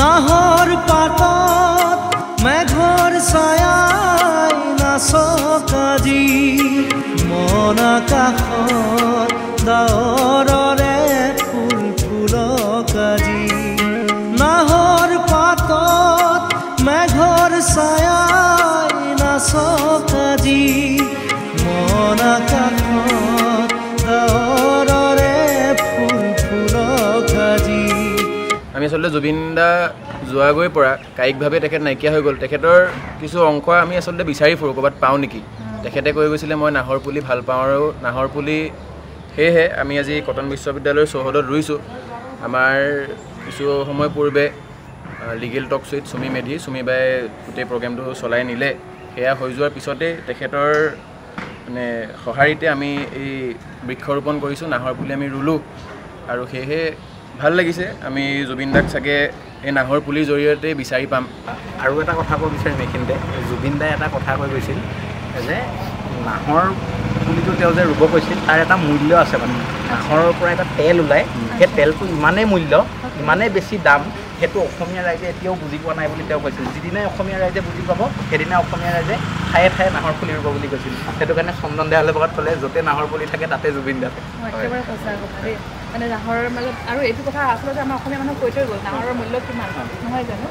নাহৰ পাতত মেঘৰ ছায়াই নাচক আজি মন আকাশত ডাৱৰৰে ফুল ফুলক আজি নাহৰ পাতত মেঘৰ ছায়াই নাচক আজি মন আকাশত ডাৱৰৰে ফুল ফুলক আজি। আমি আসলে জুবিন দা যোৱাগৈ পৰা কায়িকভাৱে তেখেত নাইকিয়া হৈ গ'ল। তেখেতৰ কিছু অংশ আমি আসলে বিচাৰি ফুৰোঁ ক'ৰবাত পাওঁ নেকি। তেখেতে কৈ গৈছিলে মই নাহৰ পুলি ভাল পাওঁ আৰু নাহৰ পুলি সেয়েহে আমি আজি কটন বিশ্ববিদ্যালয়ৰ চৌহদত ৰুইছোঁ। আমাৰ কিছু সময় পূৰ্বে লিগেল টক চুইট চুমি বাই গোটেই প্ৰগ্ৰেমটো চলাই নিলে। সেয়া হৈ যোৱাৰ পিছতেই তেখেতৰ মানে সঁহাৰিতে আমি এই বৃক্ষৰোপণ কৰিছোঁ, নাহৰ পুলি আমি ৰুলোঁ আৰু সেয়েহে ভাল লাগিছে। আমি জুবিন দাক চাগে এই নাহৰ পুলিৰ জৰিয়তে বিচাৰি পাম। আৰু এটা কথা ক'ব বিচাৰিম এইখিনিতে, জুবিন দাই এটা কথা কৈ গৈছিল যে নাহৰ পুলিটো তেওঁ যে ৰুব কৈছিল তাৰ এটা মূল্য আছে, মানে নাহৰৰ পৰা এটা তেল ওলায়, সেই তেলটো ইমানেই মূল্য, ইমানেই বেছি দাম, সেইটো অসমীয়া ৰাইজে এতিয়াও বুজি পোৱা নাই বুলি তেওঁ কৈছিল। যিদিনাই অসমীয়া ৰাইজে বুজি পাব সেইদিনা অসমীয়া ৰাইজে ঠায়ে ঠায়ে নাহৰ পুলি ৰুব বুলি কৈছিল। সেইটো কাৰণে চন্দন দেৱালৰ লগত ক'লে য'তে নাহৰ পুলি থাকে তাতে জুবিন দা থাকে। একেবাৰে সঁচা কথা দেই, মানে নাহৰৰ মাজত আৰু এইটো কথা আচলতে আমাৰ অসমীয়া মানুহ কৈ থৈ গ'ল নাহৰৰ মূল্য কিমান, নহয় জানো?